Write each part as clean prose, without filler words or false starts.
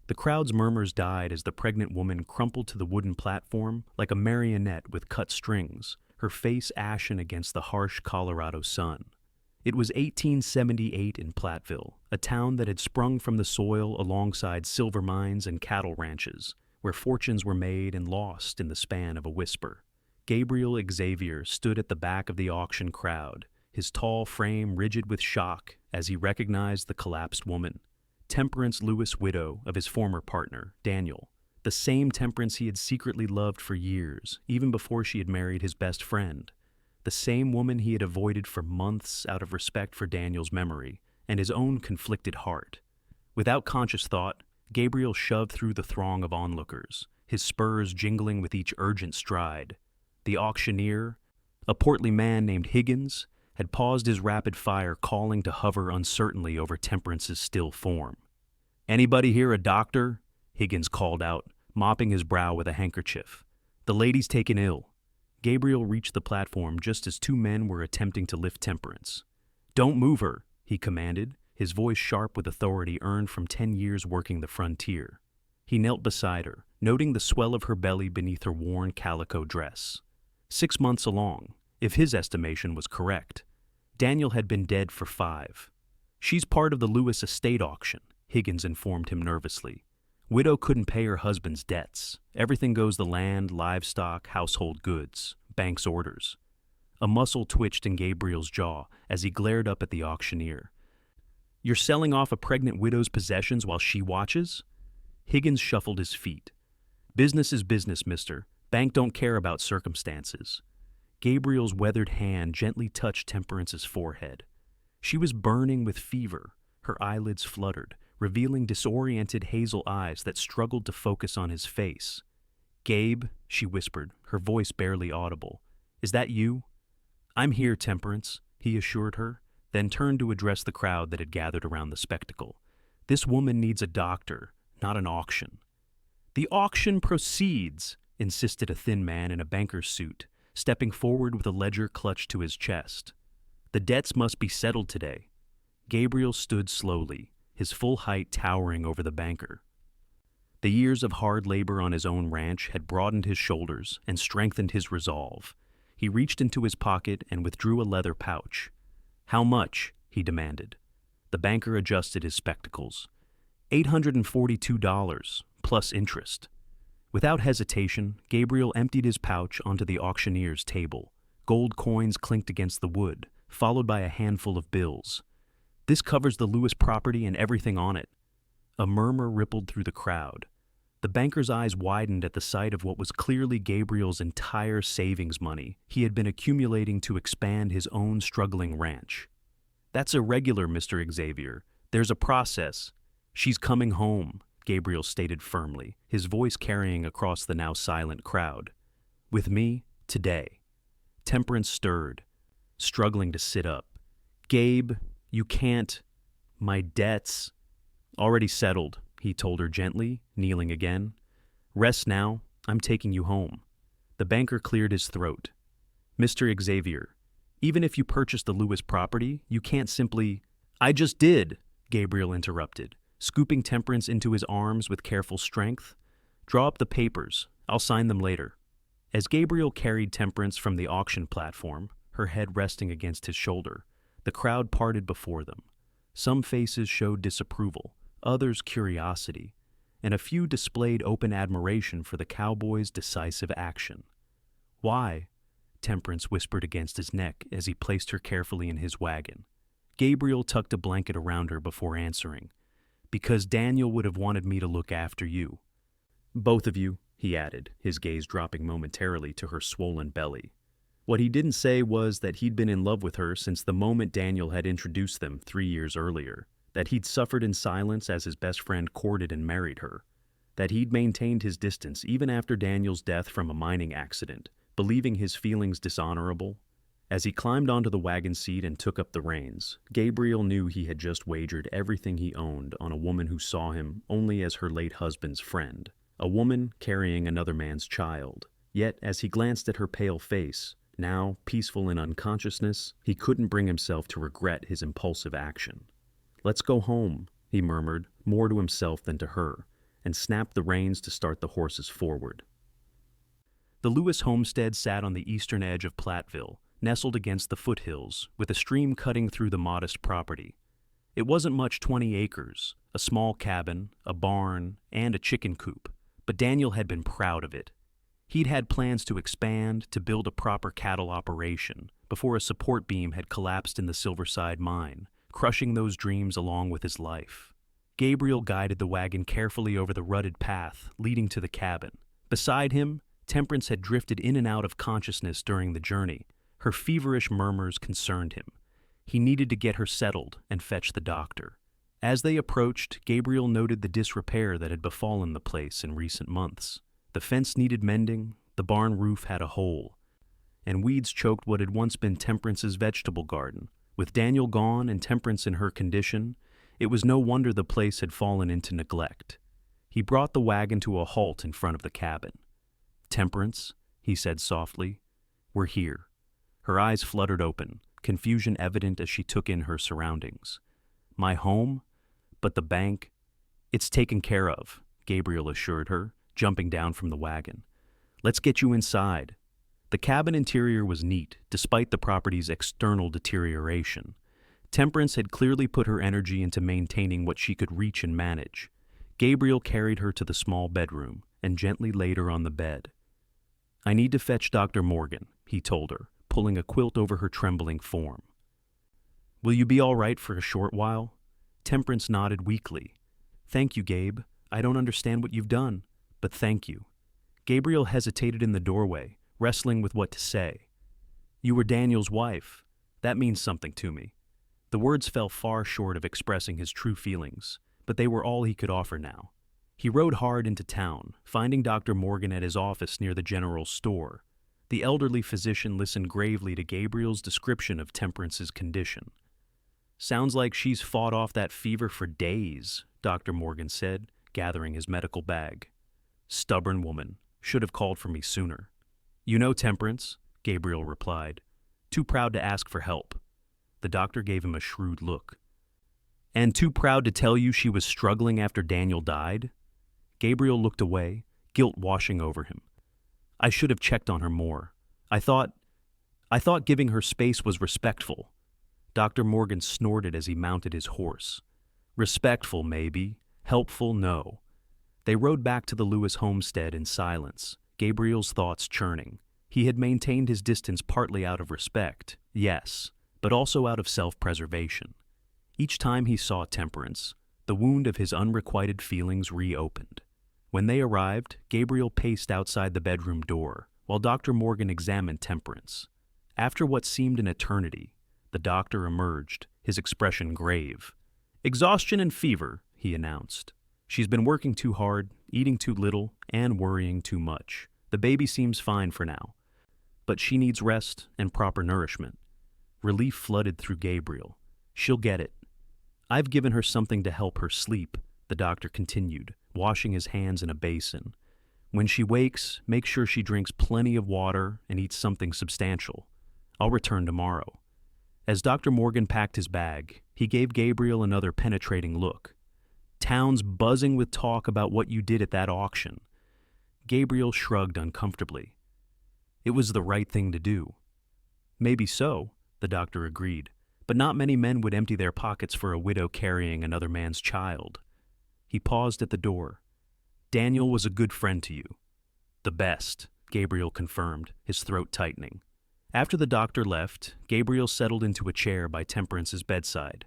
The crowd's murmurs died as the pregnant woman crumpled to the wooden platform like a marionette with cut strings, her face ashen against the harsh Colorado sun. It was 1878 in Platteville, a town that had sprung from the soil alongside silver mines and cattle ranches, where fortunes were made and lost in the span of a whisper. Gabriel Xavier stood at the back of the auction crowd, his tall frame rigid with shock as he recognized the collapsed woman. Temperance Lewis, widow of his former partner, Daniel, the same Temperance he had secretly loved for years, even before she had married his best friend. The same woman he had avoided for months out of respect for Daniel's memory and his own conflicted heart. Without conscious thought, Gabriel shoved through the throng of onlookers, his spurs jingling with each urgent stride. The auctioneer, a portly man named Higgins, had paused his rapid fire calling to hover uncertainly over Temperance's still form. "Anybody here a doctor?" Higgins called out, mopping his brow with a handkerchief. "The lady's taken ill." Gabriel reached the platform just as two men were attempting to lift Temperance. "Don't move her," he commanded, his voice sharp with authority earned from 10 years working the frontier. He knelt beside her, noting the swell of her belly beneath her worn calico dress. 6 months along, if his estimation was correct. Daniel had been dead for 5. "She's part of the Lewis estate auction," Higgins informed him nervously. "Widow couldn't pay her husband's debts. Everything goes the land, livestock, household goods, bank's orders." A muscle twitched in Gabriel's jaw as he glared up at the auctioneer. "You're selling off a pregnant widow's possessions while she watches?" Higgins shuffled his feet. "Business is business, mister. Bank don't care about circumstances." Gabriel's weathered hand gently touched Temperance's forehead. She was burning with fever. Her eyelids fluttered, revealing disoriented hazel eyes that struggled to focus on his face. "Gabe," she whispered, her voice barely audible. "Is that you?" "I'm here, Temperance," he assured her, then turned to address the crowd that had gathered around the spectacle. "This woman needs a doctor, not an auction." "The auction proceeds," insisted a thin man in a banker's suit, stepping forward with a ledger clutched to his chest. "The debts must be settled today." Gabriel stood slowly, his full height towering over the banker. The years of hard labor on his own ranch had broadened his shoulders and strengthened his resolve. He reached into his pocket and withdrew a leather pouch. "How much?" he demanded. The banker adjusted his spectacles. $842, plus interest. Without hesitation, Gabriel emptied his pouch onto the auctioneer's table. Gold coins clinked against the wood, followed by a handful of bills. "This covers the Lewis property and everything on it." A murmur rippled through the crowd. The banker's eyes widened at the sight of what was clearly Gabriel's entire savings money he had been accumulating to expand his own struggling ranch. "That's irregular, Mr. Xavier. There's a process." "She's coming home," Gabriel stated firmly, his voice carrying across the now silent crowd. "With me, today." Temperance stirred, struggling to sit up. "Gabe, you can't. My debts." "Already settled," he told her gently, kneeling again. "Rest now. I'm taking you home." The banker cleared his throat. "Mr. Xavier, even if you purchase the Lewis property, you can't simply—" "I just did," Gabriel interrupted, scooping Temperance into his arms with careful strength. "Draw up the papers. I'll sign them later." As Gabriel carried Temperance from the auction platform, her head resting against his shoulder, the crowd parted before them. Some faces showed disapproval, others curiosity, and a few displayed open admiration for the cowboy's decisive action. "Why?" Temperance whispered against his neck as he placed her carefully in his wagon. Gabriel tucked a blanket around her before answering. "Because Daniel would have wanted me to look after you." "Both of you," he added, his gaze dropping momentarily to her swollen belly. What he didn't say was that he'd been in love with her since the moment Daniel had introduced them 3 years earlier, that he'd suffered in silence as his best friend courted and married her, that he'd maintained his distance even after Daniel's death from a mining accident, believing his feelings dishonorable. As he climbed onto the wagon seat and took up the reins, Gabriel knew he had just wagered everything he owned on a woman who saw him only as her late husband's friend, a woman carrying another man's child. Yet, as he glanced at her pale face, now peaceful in unconsciousness, he couldn't bring himself to regret his impulsive action. "Let's go home," he murmured, more to himself than to her, and snapped the reins to start the horses forward. The Lewis homestead sat on the eastern edge of Platteville, nestled against the foothills, with a stream cutting through the modest property. It wasn't much 20 acres, a small cabin, a barn, and a chicken coop, but Daniel had been proud of it. He'd had plans to expand, to build a proper cattle operation, before a support beam had collapsed in the Silverside mine, crushing those dreams along with his life. Gabriel guided the wagon carefully over the rutted path leading to the cabin. Beside him, Temperance had drifted in and out of consciousness during the journey. Her feverish murmurs concerned him. He needed to get her settled and fetch the doctor. As they approached, Gabriel noted the disrepair that had befallen the place in recent months. The fence needed mending, the barn roof had a hole, and weeds choked what had once been Temperance's vegetable garden. With Daniel gone and Temperance in her condition, it was no wonder the place had fallen into neglect. He brought the wagon to a halt in front of the cabin. "Temperance," he said softly, "we're here." Her eyes fluttered open, confusion evident as she took in her surroundings. "My home? But the bank?" "It's taken care of," Gabriel assured her, jumping down from the wagon. "Let's get you inside." The cabin interior was neat, despite the property's external deterioration. Temperance had clearly put her energy into maintaining what she could reach and manage. Gabriel carried her to the small bedroom and gently laid her on the bed. "I need to fetch Dr. Morgan," he told her, pulling a quilt over her trembling form. "Will you be all right for a short while?" Temperance nodded weakly. "Thank you, Gabe. I don't understand what you've done, but thank you." Gabriel hesitated in the doorway, wrestling with what to say. "You were Daniel's wife. That means something to me." The words fell far short of expressing his true feelings, but they were all he could offer now. He rode hard into town, finding Dr. Morgan at his office near the general store. The elderly physician listened gravely to Gabriel's description of Temperance's condition. "Sounds like she's fought off that fever for days," Dr. Morgan said, gathering his medical bag. "Stubborn woman. Should have called for me sooner." "You know Temperance," Gabriel replied. "Too proud to ask for help." The doctor gave him a shrewd look. "And too proud to tell you she was struggling after Daniel died?" Gabriel looked away, guilt washing over him. "I should have checked on her more. I thought giving her space was respectful." Dr. Morgan snorted as he mounted his horse. "Respectful, maybe. Helpful, no." They rode back to the Lewis homestead in silence, Gabriel's thoughts churning. He had maintained his distance partly out of respect, yes, but also out of self-preservation. Each time he saw Temperance, the wound of his unrequited feelings reopened. When they arrived, Gabriel paced outside the bedroom door, while Dr. Morgan examined Temperance. After what seemed an eternity, the doctor emerged, his expression grave. "Exhaustion and fever," he announced. "She's been working too hard, eating too little, and worrying too much. The baby seems fine for now, but she needs rest and proper nourishment." Relief flooded through Gabriel. "She'll get it." "I've given her something to help her sleep," the doctor continued, washing his hands in a basin. "When she wakes, make sure she drinks plenty of water and eats something substantial. I'll return tomorrow." As Dr. Morgan packed his bag, he gave Gabriel another penetrating look. "Town's buzzing with talk about what you did at that auction." Gabriel shrugged uncomfortably. "It was the right thing to do." "Maybe so," the doctor agreed, "but not many men would empty their pockets for a widow carrying another man's child." He paused at the door. "Daniel was a good friend to you." "The best," Gabriel confirmed, his throat tightening. After the doctor left, Gabriel settled into a chair by Temperance's bedside,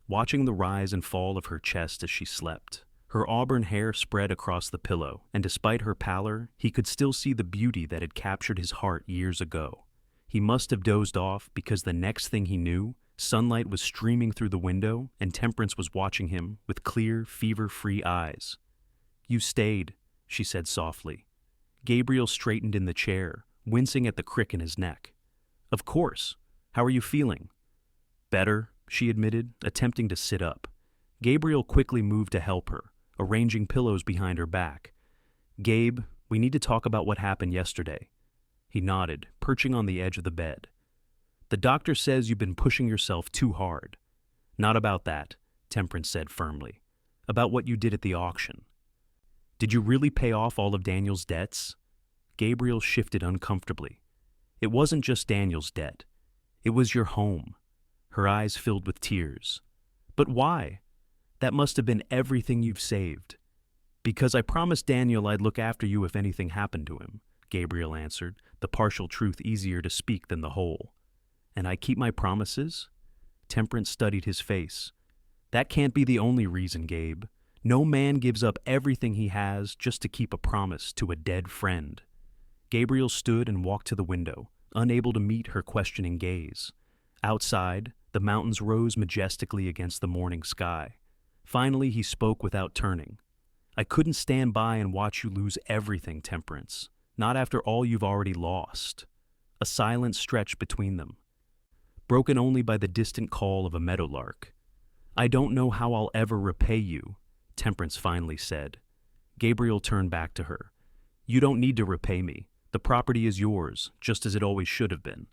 watching the rise and fall of her chest as she slept. Her auburn hair spread across the pillow, and despite her pallor, he could still see the beauty that had captured his heart years ago. He must have dozed off because the next thing he knew, sunlight was streaming through the window and Temperance was watching him with clear, fever-free eyes. "You stayed," she said softly. Gabriel straightened in the chair, wincing at the crick in his neck. "Of course. How are you feeling?" "Better," she admitted, attempting to sit up. Gabriel quickly moved to help her, arranging pillows behind her back. "Gabe, we need to talk about what happened yesterday." He nodded, perching on the edge of the bed. "The doctor says you've been pushing yourself too hard." "Not about that," Temperance said firmly. "About what you did at the auction." Did you really pay off all of Daniel's debts? Gabriel shifted uncomfortably. It wasn't just Daniel's debt. It was your home. Her eyes filled with tears. But why? That must have been everything you've saved. Because I promised Daniel I'd look after you if anything happened to him, Gabriel answered, the partial truth easier to speak than the whole. And I keep my promises? Temperance studied his face. That can't be the only reason, Gabe. No man gives up everything he has just to keep a promise to a dead friend. Gabriel stood and walked to the window, unable to meet her questioning gaze. Outside, the mountains rose majestically against the morning sky. Finally, he spoke without turning. I couldn't stand by and watch you lose everything, Temperance. Not after all you've already lost. A silence stretched between them, broken only by the distant call of a meadowlark. I don't know how I'll ever repay you, Temperance finally said. Gabriel turned back to her. You don't need to repay me. The property is yours, just as it always should have been.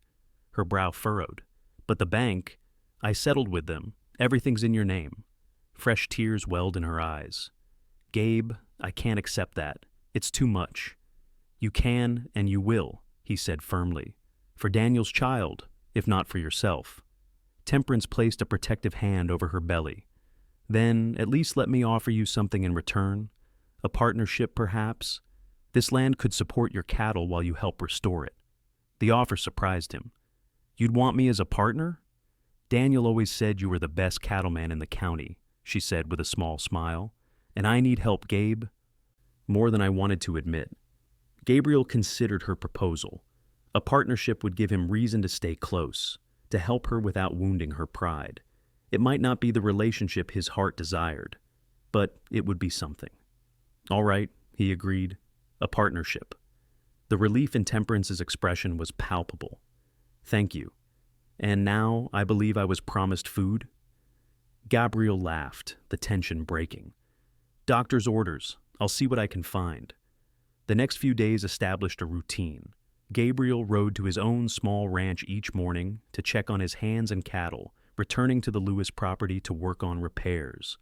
Her brow furrowed. But the bank, I settled with them. Everything's in your name. Fresh tears welled in her eyes. Gabe, I can't accept that. It's too much. You can and you will, he said firmly. For Daniel's child, if not for yourself. Temperance placed a protective hand over her belly. Then, at least let me offer you something in return. A partnership, perhaps. This land could support your cattle while you help restore it. The offer surprised him. You'd want me as a partner? Daniel always said you were the best cattleman in the county, she said with a small smile. And I need help, Gabe. More than I wanted to admit. Gabriel considered her proposal. A partnership would give him reason to stay close, to help her without wounding her pride. It might not be the relationship his heart desired, but it would be something. All right, he agreed. A partnership. The relief in Temperance's expression was palpable. Thank you. And now I believe I was promised food? Gabriel laughed, the tension breaking. Doctor's orders. I'll see what I can find. The next few days established a routine. Gabriel rode to his own small ranch each morning to check on his hands and cattle, returning to the Lewis property to work on repairs.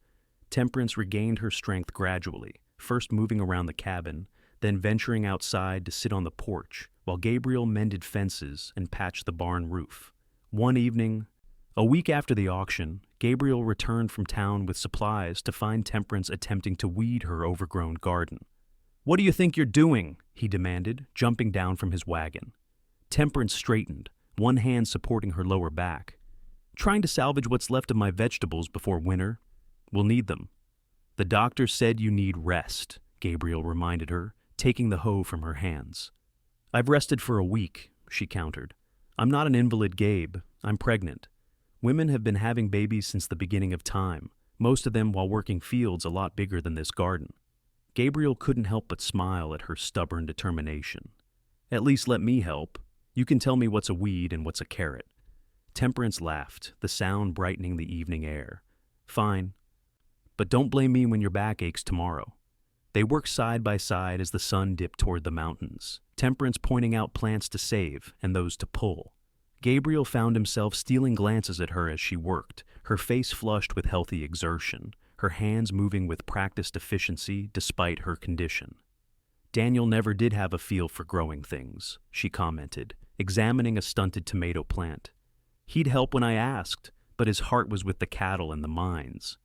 Temperance regained her strength gradually, first moving around the cabin, then venturing outside to sit on the porch, while Gabriel mended fences and patched the barn roof. One evening, a week after the auction, Gabriel returned from town with supplies to find Temperance attempting to weed her overgrown garden. What do you think you're doing? He demanded, jumping down from his wagon. Temperance straightened, one hand supporting her lower back. Trying to salvage what's left of my vegetables before winter. We'll need them. The doctor said you need rest, Gabriel reminded her, taking the hoe from her hands. I've rested for a week, she countered. I'm not an invalid, Gabe. I'm pregnant. Women have been having babies since the beginning of time, most of them while working fields a lot bigger than this garden. Gabriel couldn't help but smile at her stubborn determination. At least let me help. You can tell me what's a weed and what's a carrot. Temperance laughed, the sound brightening the evening air. Fine. But don't blame me when your back aches tomorrow. They worked side by side as the sun dipped toward the mountains, Temperance pointing out plants to save and those to pull. Gabriel found himself stealing glances at her as she worked, her face flushed with healthy exertion, her hands moving with practiced efficiency despite her condition. Daniel never did have a feel for growing things, she commented, examining a stunted tomato plant. He'd help when I asked, but his heart was with the cattle and the mines.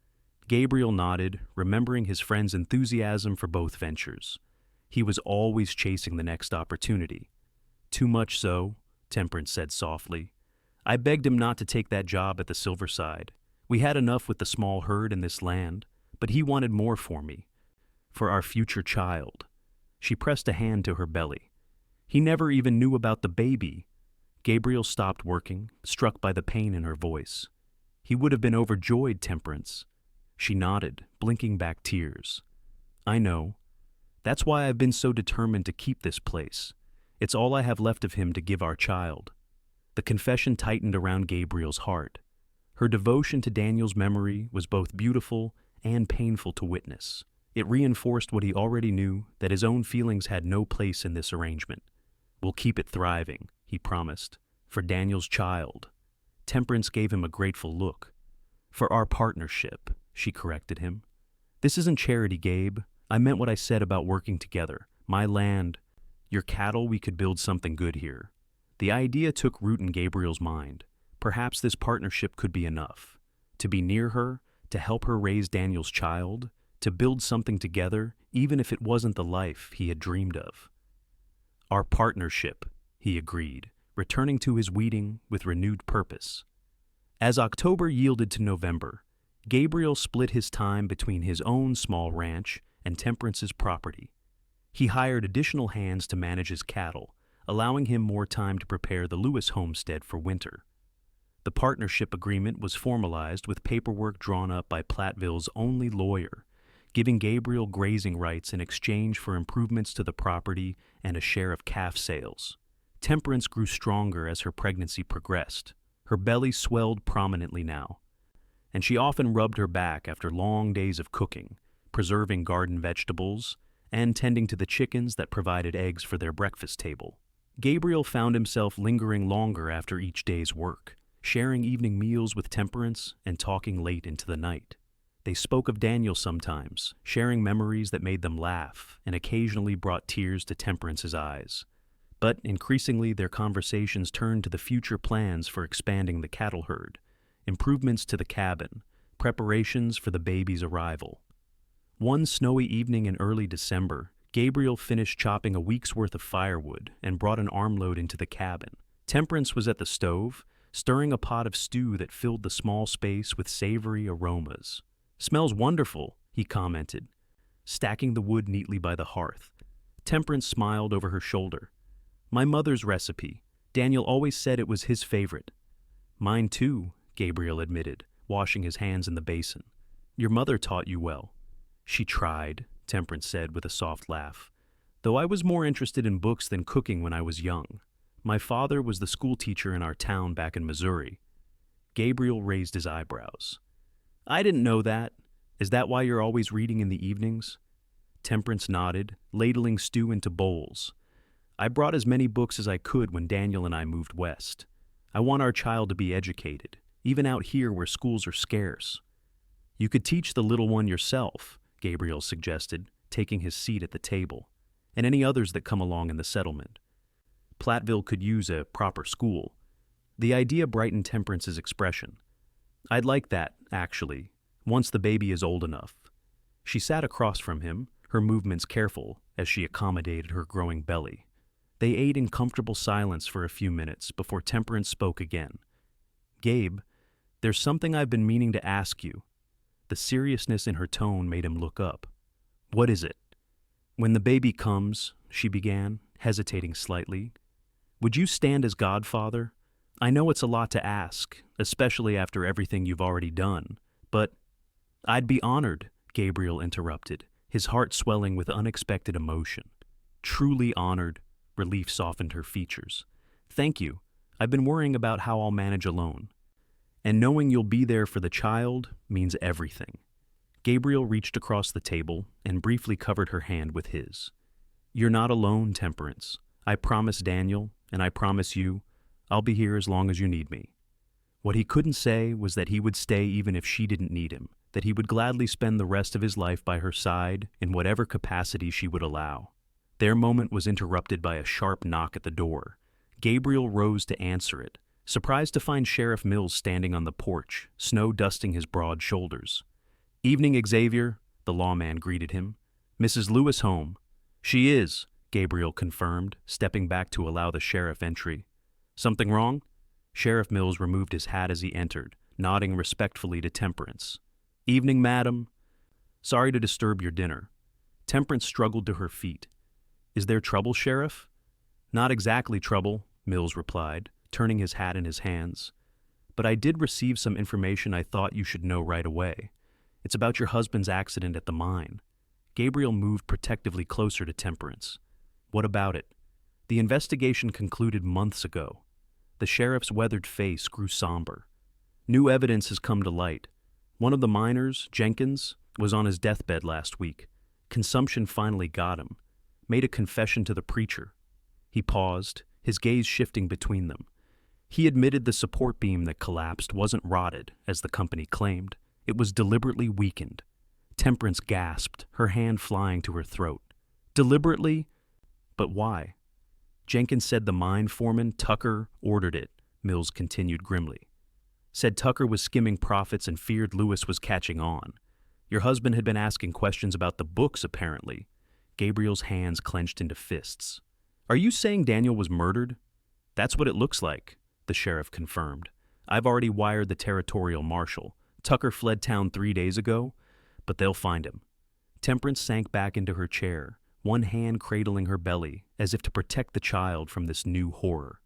Gabriel nodded, remembering his friend's enthusiasm for both ventures. He was always chasing the next opportunity. Too much so, Temperance said softly. I begged him not to take that job at the Silverside. We had enough with the small herd in this land, but he wanted more for me, for our future child. She pressed a hand to her belly. He never even knew about the baby. Gabriel stopped working, struck by the pain in her voice. He would have been overjoyed, Temperance. She nodded, blinking back tears. I know. That's why I've been so determined to keep this place. It's all I have left of him to give our child. The confession tightened around Gabriel's heart. Her devotion to Daniel's memory was both beautiful and painful to witness. It reinforced what he already knew, that his own feelings had no place in this arrangement. We'll keep it thriving, he promised, for Daniel's child. Temperance gave him a grateful look. For our partnership, she corrected him. This isn't charity, Gabe. I meant what I said about working together. My land, your cattle, we could build something good here. The idea took root in Gabriel's mind. Perhaps this partnership could be enough. To be near her, to help her raise Daniel's child, to build something together, even if it wasn't the life he had dreamed of. Our partnership, he agreed, returning to his weeding with renewed purpose. As October yielded to November, Gabriel split his time between his own small ranch and Temperance's property. He hired additional hands to manage his cattle, allowing him more time to prepare the Lewis homestead for winter. The partnership agreement was formalized with paperwork drawn up by Platteville's only lawyer, giving Gabriel grazing rights in exchange for improvements to the property and a share of calf sales. Temperance grew stronger as her pregnancy progressed. Her belly swelled prominently now, and she often rubbed her back after long days of cooking, preserving garden vegetables, and tending to the chickens that provided eggs for their breakfast table. Gabriel found himself lingering longer after each day's work, sharing evening meals with Temperance and talking late into the night. They spoke of Daniel sometimes, sharing memories that made them laugh and occasionally brought tears to Temperance's eyes. But increasingly their conversations turned to the future plans for expanding the cattle herd, improvements to the cabin, preparations for the baby's arrival. One snowy evening in early December, Gabriel finished chopping a week's worth of firewood and brought an armload into the cabin. Temperance was at the stove, stirring a pot of stew that filled the small space with savory aromas. "Smells wonderful," he commented, stacking the wood neatly by the hearth. Temperance smiled over her shoulder. "My mother's recipe. Daniel always said it was his favorite." "Mine too," Gabriel admitted, washing his hands in the basin. "Your mother taught you well." "She tried," Temperance said with a soft laugh. "Though I was more interested in books than cooking when I was young. My father was the school teacher in our town back in Missouri." Gabriel raised his eyebrows. "I didn't know that. Is that why you're always reading in the evenings?" Temperance nodded, ladling stew into bowls. "I brought as many books as I could when Daniel and I moved west. I want our child to be educated, even out here where schools are scarce." "You could teach the little one yourself," Gabriel suggested, taking his seat at the table, "and any others that come along in the settlement. Platteville could use a proper school." The idea brightened Temperance's expression. "I'd like that, actually, once the baby is old enough." She sat across from him, her movements careful as she accommodated her growing belly. They ate in comfortable silence for a few minutes before Temperance spoke again. "Gabe, there's something I've been meaning to ask you." The seriousness in her tone made him look up. "What is it?" "When the baby comes," she began, hesitating slightly, "would you stand as godfather? I know it's a lot to ask, especially after everything you've already done, but—" "I'd be honored," Gabriel interrupted, his heart swelling with unexpected emotion. "Truly honored," relief softened her features. "Thank you. I've been worrying about how I'll manage alone. And knowing you'll be there for the child means everything." Gabriel reached across the table and briefly covered her hand with his. "You're not alone, Temperance. I promise Daniel, and I promise you, I'll be here as long as you need me." What he couldn't say was that he would stay even if she didn't need him, that he would gladly spend the rest of his life by her side in whatever capacity she would allow. Their moment was interrupted by a sharp knock at the door. Gabriel rose to answer it, surprised to find Sheriff Mills standing on the porch, snow dusting his broad shoulders. "Evening, Xavier," the lawman greeted him. "Mrs. Lewis home?" "She is," Gabriel confirmed, stepping back to allow the sheriff entry. "Something wrong?" Sheriff Mills removed his hat as he entered, nodding respectfully to Temperance. "Evening, madam. Sorry to disturb your dinner." Temperance struggled to her feet. "Is there trouble, Sheriff?" "Not exactly trouble," Mills replied, turning his hat in his hands. "But I did receive some information I thought you should know right away. It's about your husband's accident at the mine." Gabriel moved protectively closer to Temperance. "What about it?" "The investigation concluded months ago." The sheriff's weathered face grew somber. "New evidence has come to light. One of the miners, Jenkins, was on his deathbed last week. Consumption finally got him. Made a confession to the preacher." He paused, his gaze shifting between them. He admitted the support beam that collapsed wasn't rotted, as the company claimed. It was deliberately weakened. Temperance gasped, her hand flying to her throat. Deliberately? But why? Jenkins said the mine foreman, Tucker, ordered it, Mills continued grimly. Said Tucker was skimming profits and feared Lewis was catching on. Your husband had been asking questions about the books, apparently. Gabriel's hands clenched into fists. Are you saying Daniel was murdered? That's what it looks like, the sheriff confirmed. I've already wired the territorial marshal. Tucker fled town 3 days ago, but they'll find him. Temperance sank back into her chair, one hand cradling her belly, as if to protect the child from this new horror.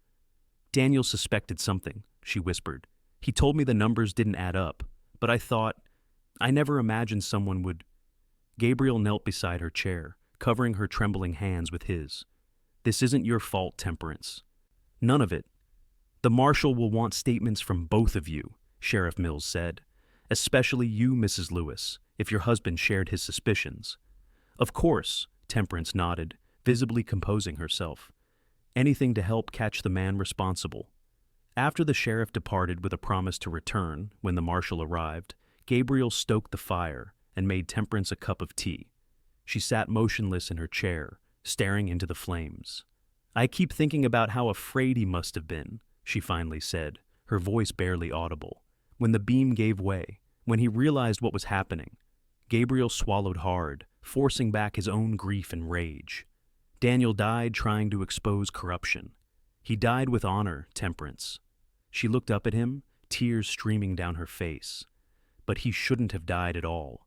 Daniel suspected something, she whispered. He told me the numbers didn't add up, but I never imagined someone would. Gabriel knelt beside her chair, covering her trembling hands with his. This isn't your fault, Temperance. None of it. The marshal will want statements from both of you, Sheriff Mills said. Especially you, Mrs. Lewis, if your husband shared his suspicions. Of course, Temperance nodded, visibly composing herself. Anything to help catch the man responsible. After the sheriff departed with a promise to return when the marshal arrived, Gabriel stoked the fire and made Temperance a cup of tea. She sat motionless in her chair, staring into the flames. I keep thinking about how afraid he must have been, she finally said, her voice barely audible. When the beam gave way, when he realized what was happening, Gabriel swallowed hard, forcing back his own grief and rage. Daniel died trying to expose corruption. He died with honor, Temperance. She looked up at him, tears streaming down her face. But he shouldn't have died at all.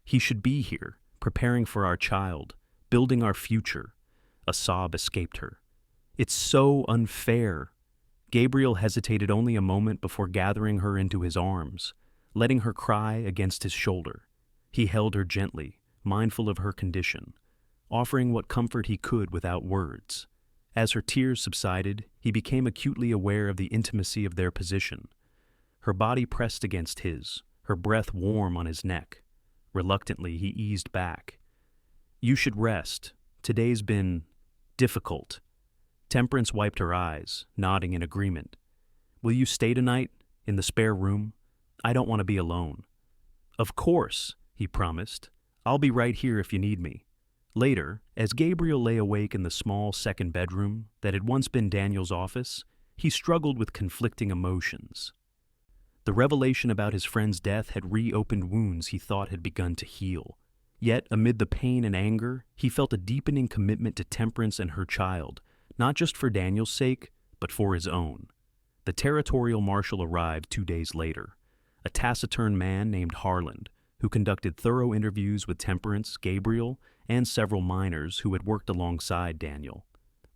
He should be here, preparing for our child, building our future. A sob escaped her. It's so unfair. Gabriel hesitated only a moment before gathering her into his arms, letting her cry against his shoulder. He held her gently, mindful of her condition, offering what comfort he could without words. As her tears subsided, he became acutely aware of the intimacy of their position. Her body pressed against his, her breath warm on his neck. Reluctantly, he eased back. You should rest. Today's been difficult. Temperance wiped her eyes, nodding in agreement. Will you stay tonight, in the spare room? I don't want to be alone. Of course, he promised. I'll be right here if you need me. Later, as Gabriel lay awake in the small second bedroom that had once been Daniel's office, he struggled with conflicting emotions. The revelation about his friend's death had reopened wounds he thought had begun to heal. Yet, amid the pain and anger, he felt a deepening commitment to Temperance and her child, not just for Daniel's sake, but for his own. The territorial marshal arrived 2 days later, a taciturn man named Harland, who conducted thorough interviews with Temperance, Gabriel, and several miners who had worked alongside Daniel.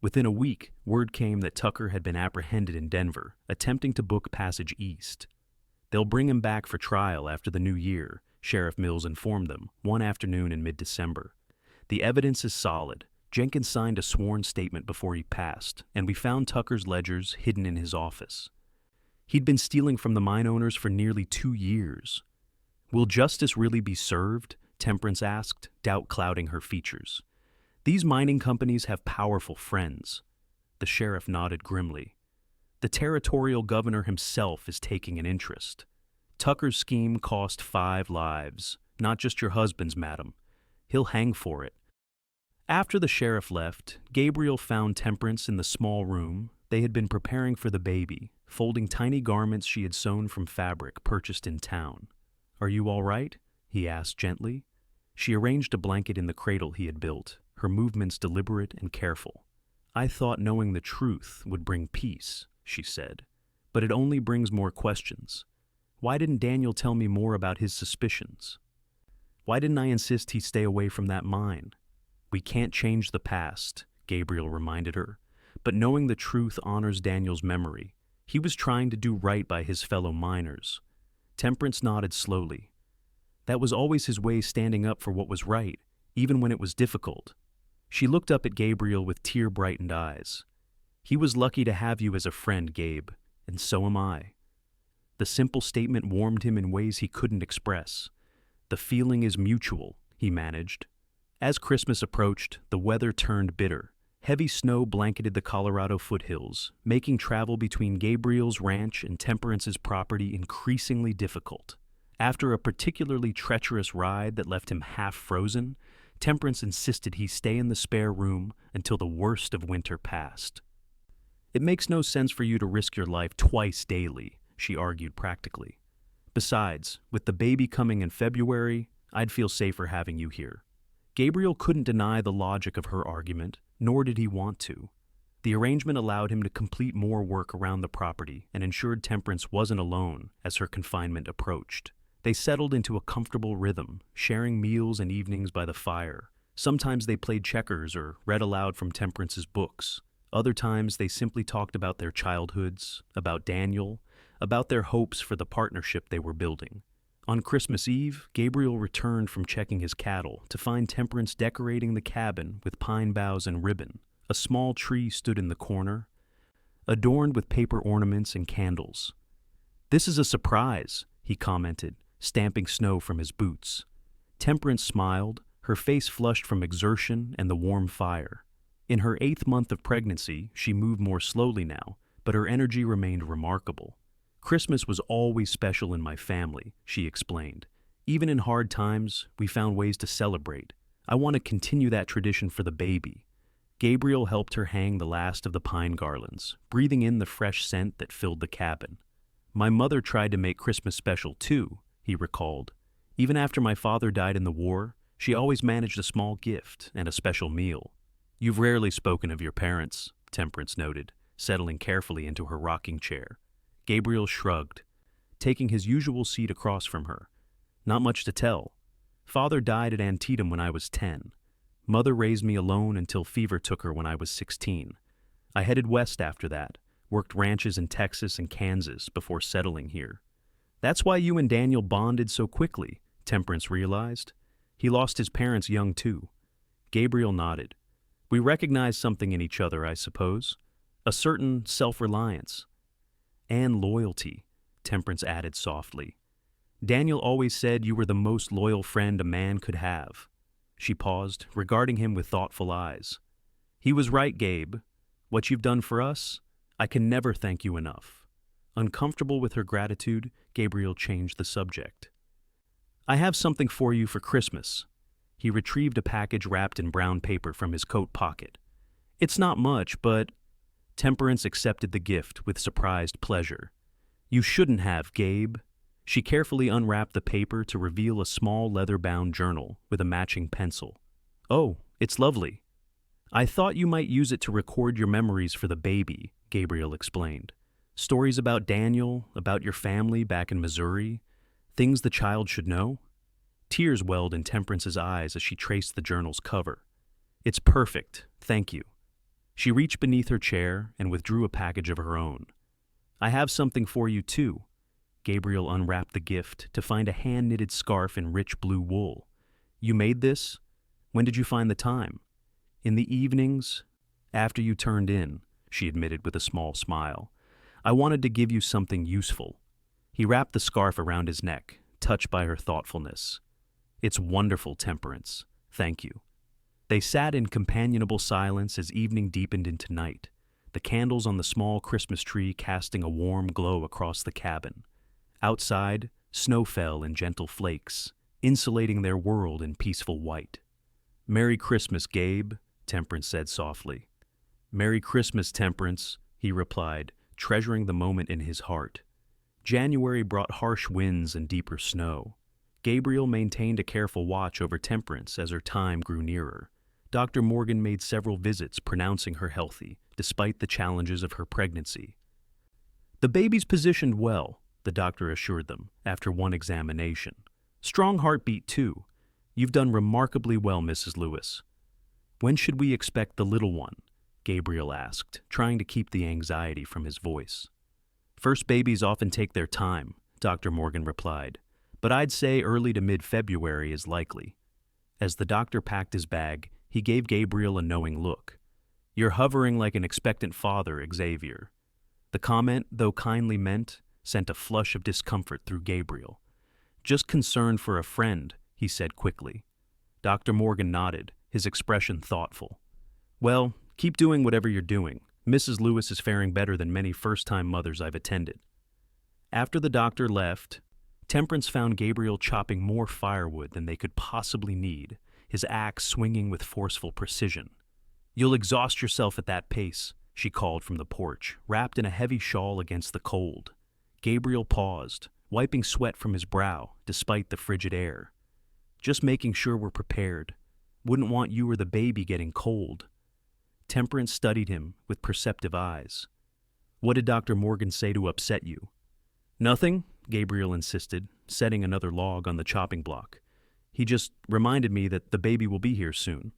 Within a week, word came that Tucker had been apprehended in Denver, attempting to book passage east. They'll bring him back for trial after the new year, Sheriff Mills informed them, one afternoon in mid-December. The evidence is solid. Jenkins signed a sworn statement before he passed, and we found Tucker's ledgers hidden in his office. He'd been stealing from the mine owners for nearly 2 years. Will justice really be served? Temperance asked, doubt clouding her features. These mining companies have powerful friends. The sheriff nodded grimly. The territorial governor himself is taking an interest. Tucker's scheme cost 5 lives, not just your husband's, madam. He'll hang for it. After the sheriff left, Gabriel found Temperance in the small room. They had been preparing for the baby, folding tiny garments she had sewn from fabric purchased in town. Are you all right? He asked gently. She arranged a blanket in the cradle he had built, her movements deliberate and careful. I thought knowing the truth would bring peace, she said, but it only brings more questions. Why didn't Daniel tell me more about his suspicions? Why didn't I insist he stay away from that mine? We can't change the past, Gabriel reminded her, but knowing the truth honors Daniel's memory. He was trying to do right by his fellow miners. Temperance nodded slowly. That was always his way, standing up for what was right, even when it was difficult. She looked up at Gabriel with tear-brightened eyes. He was lucky to have you as a friend, Gabe, and so am I. The simple statement warmed him in ways he couldn't express. The feeling is mutual, he managed. As Christmas approached, the weather turned bitter. Heavy snow blanketed the Colorado foothills, making travel between Gabriel's ranch and Temperance's property increasingly difficult. After a particularly treacherous ride that left him half frozen, Temperance insisted he stay in the spare room until the worst of winter passed. "It makes no sense for you to risk your life twice daily," she argued practically. "Besides, with the baby coming in February, I'd feel safer having you here." Gabriel couldn't deny the logic of her argument, nor did he want to. The arrangement allowed him to complete more work around the property and ensured Temperance wasn't alone as her confinement approached. They settled into a comfortable rhythm, sharing meals and evenings by the fire. Sometimes they played checkers or read aloud from Temperance's books. Other times they simply talked about their childhoods, about Daniel, about their hopes for the partnership they were building. On Christmas Eve, Gabriel returned from checking his cattle to find Temperance decorating the cabin with pine boughs and ribbon. A small tree stood in the corner, adorned with paper ornaments and candles. "This is a surprise," he commented, stamping snow from his boots. Temperance smiled, her face flushed from exertion and the warm fire. In her 8th month of pregnancy, she moved more slowly now, but her energy remained remarkable. "Christmas was always special in my family," she explained. "Even in hard times, we found ways to celebrate. I want to continue that tradition for the baby." Gabriel helped her hang the last of the pine garlands, breathing in the fresh scent that filled the cabin. "My mother tried to make Christmas special too," he recalled. "Even after my father died in the war, she always managed a small gift and a special meal." "You've rarely spoken of your parents," Temperance noted, settling carefully into her rocking chair. Gabriel shrugged, taking his usual seat across from her. "Not much to tell. Father died at Antietam when I was 10. Mother raised me alone until fever took her when I was 16. I headed west after that, worked ranches in Texas and Kansas before settling here. That's why you and Daniel bonded so quickly," Temperance realized. "He lost his parents young too." Gabriel nodded. "We recognized something in each other, I suppose. A certain self-reliance. And loyalty," Temperance added softly. "Daniel always said you were the most loyal friend a man could have." She paused, regarding him with thoughtful eyes. "He was right, Gabe. What you've done for us, I can never thank you enough." Uncomfortable with her gratitude, Gabriel changed the subject. "I have something for you for Christmas." He retrieved a package wrapped in brown paper from his coat pocket. "It's not much, but—" Temperance accepted the gift with surprised pleasure. "You shouldn't have, Gabe." She carefully unwrapped the paper to reveal a small leather-bound journal with a matching pencil. "Oh, it's lovely. I thought you might use it to record your memories for the baby," Gabriel explained. "Stories about Daniel, about your family back in Missouri, things the child should know." Tears welled in Temperance's eyes as she traced the journal's cover. "It's perfect, thank you." She reached beneath her chair and withdrew a package of her own. "I have something for you, too." Gabriel unwrapped the gift to find a hand-knitted scarf in rich blue wool. "You made this? When did you find the time?" "In the evenings, after you turned in," she admitted with a small smile. "I wanted to give you something useful." He wrapped the scarf around his neck, touched by her thoughtfulness. "It's wonderful, Temperance. Thank you." They sat in companionable silence as evening deepened into night, the candles on the small Christmas tree casting a warm glow across the cabin. Outside, snow fell in gentle flakes, insulating their world in peaceful white. "Merry Christmas, Gabe," Temperance said softly. "Merry Christmas, Temperance," he replied, treasuring the moment in his heart. January brought harsh winds and deeper snow. Gabriel maintained a careful watch over Temperance as her time grew nearer. Dr. Morgan made several visits pronouncing her healthy, despite the challenges of her pregnancy. "The baby's positioned well," the doctor assured them after one examination. "Strong heartbeat, too. You've done remarkably well, Mrs. Lewis." "When should we expect the little one?" Gabriel asked, trying to keep the anxiety from his voice. "First babies often take their time," Dr. Morgan replied, "but I'd say early to mid-February is likely." As the doctor packed his bag, he gave Gabriel a knowing look. "You're hovering like an expectant father, Xavier." The comment, though kindly meant, sent a flush of discomfort through Gabriel. "Just concerned for a friend," he said quickly. Dr. Morgan nodded, his expression thoughtful. "Well, keep doing whatever you're doing. Mrs. Lewis is faring better than many first-time mothers I've attended." After the doctor left, Temperance found Gabriel chopping more firewood than they could possibly need, his axe swinging with forceful precision. "You'll exhaust yourself at that pace," she called from the porch, wrapped in a heavy shawl against the cold. Gabriel paused, wiping sweat from his brow despite the frigid air. "Just making sure we're prepared. Wouldn't want you or the baby getting cold." Temperance studied him with perceptive eyes. "What did Dr. Morgan say to upset you?" "Nothing," Gabriel insisted, setting another log on the chopping block. "He just reminded me that the baby will be here soon."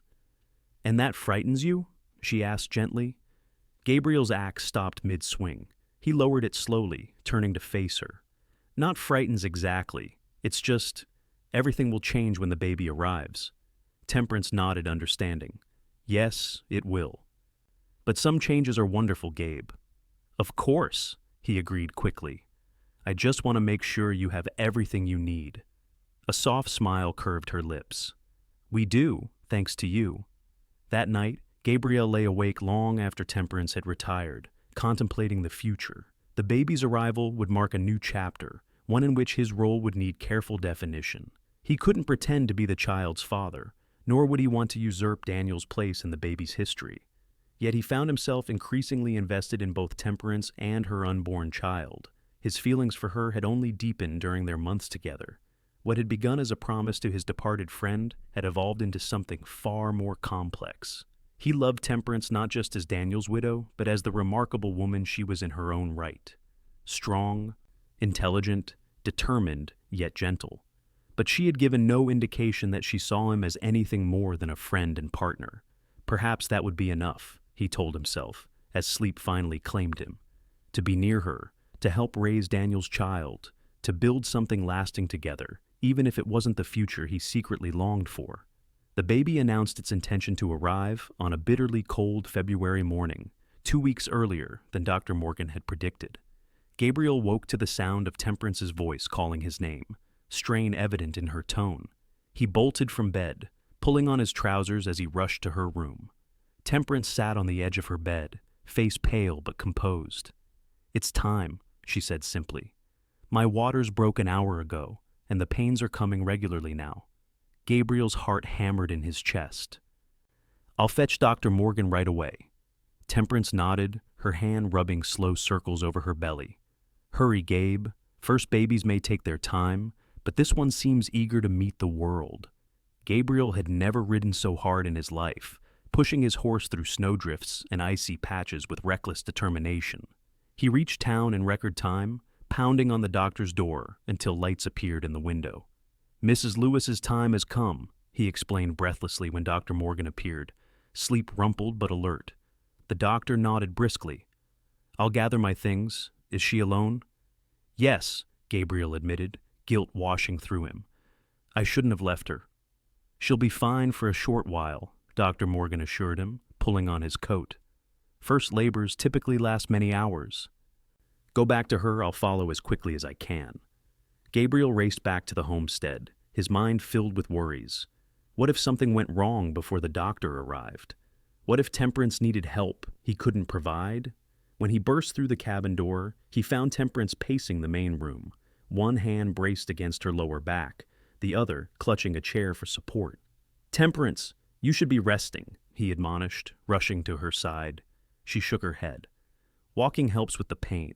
"And that frightens you?" she asked gently. Gabriel's axe stopped mid-swing. He lowered it slowly, turning to face her. "Not frightens exactly. It's just, everything will change when the baby arrives." Temperance nodded understanding. "Yes, it will. But some changes are wonderful, Gabe." "Of course," he agreed quickly. "I just want to make sure you have everything you need." A soft smile curved her lips. "We do, thanks to you." That night, Gabriel lay awake long after Temperance had retired, contemplating the future. The baby's arrival would mark a new chapter, one in which his role would need careful definition. He couldn't pretend to be the child's father, nor would he want to usurp Daniel's place in the baby's history. Yet he found himself increasingly invested in both Temperance and her unborn child. His feelings for her had only deepened during their months together. What had begun as a promise to his departed friend had evolved into something far more complex. He loved Temperance not just as Daniel's widow, but as the remarkable woman she was in her own right. Strong, intelligent, determined, yet gentle. But she had given no indication that she saw him as anything more than a friend and partner. Perhaps that would be enough, he told himself, as sleep finally claimed him. To be near her, to help raise Daniel's child, to build something lasting together, even if it wasn't the future he secretly longed for. The baby announced its intention to arrive on a bitterly cold February morning, 2 weeks earlier than Dr. Morgan had predicted. Gabriel woke to the sound of Temperance's voice calling his name, strain evident in her tone. He bolted from bed, pulling on his trousers as he rushed to her room. Temperance sat on the edge of her bed, face pale but composed. "It's time," she said simply. "My waters broke an hour ago, and the pains are coming regularly now." Gabriel's heart hammered in his chest. "I'll fetch Dr. Morgan right away." Temperance nodded, her hand rubbing slow circles over her belly. "Hurry, Gabe. First babies may take their time, but this one seems eager to meet the world." Gabriel had never ridden so hard in his life, pushing his horse through snowdrifts and icy patches with reckless determination. He reached town in record time, pounding on the doctor's door until lights appeared in the window. "Mrs. Lewis's time has come," he explained breathlessly when Dr. Morgan appeared, sleep rumpled but alert. The doctor nodded briskly. "I'll gather my things. Is she alone?" "Yes," Gabriel admitted, guilt washing through him. "I shouldn't have left her." "She'll be fine for a short while," Dr. Morgan assured him, pulling on his coat. "First labors typically last many hours." "Go back to her, I'll follow as quickly as I can." Gabriel raced back to the homestead, his mind filled with worries. What if something went wrong before the doctor arrived? What if Temperance needed help he couldn't provide? When he burst through the cabin door, he found Temperance pacing the main room, one hand braced against her lower back, the other clutching a chair for support. "Temperance, you should be resting," he admonished, rushing to her side. She shook her head. "Walking helps with the pain."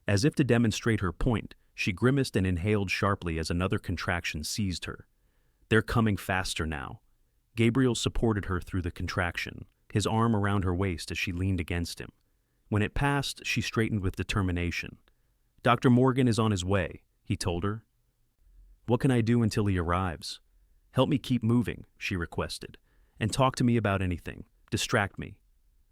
As if to demonstrate her point, she grimaced and inhaled sharply as another contraction seized her. "They're coming faster now." Gabriel supported her through the contraction, his arm around her waist as she leaned against him. When it passed, she straightened with determination. "Dr. Morgan is on his way," he told her. "What can I do until he arrives?" "Help me keep moving," she requested, "and talk to me about anything. Distract me."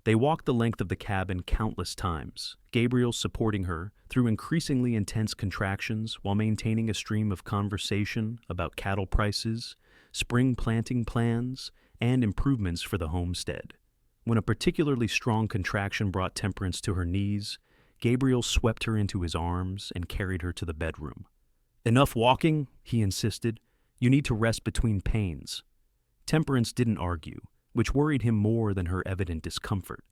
They walked the length of the cabin countless times, Gabriel supporting her through increasingly intense contractions while maintaining a stream of conversation about cattle prices, spring planting plans, and improvements for the homestead. When a particularly strong contraction brought Temperance to her knees, Gabriel swept her into his arms and carried her to the bedroom. "Enough walking," he insisted. "You need to rest between pains." Temperance didn't argue, which worried him more than her evident discomfort.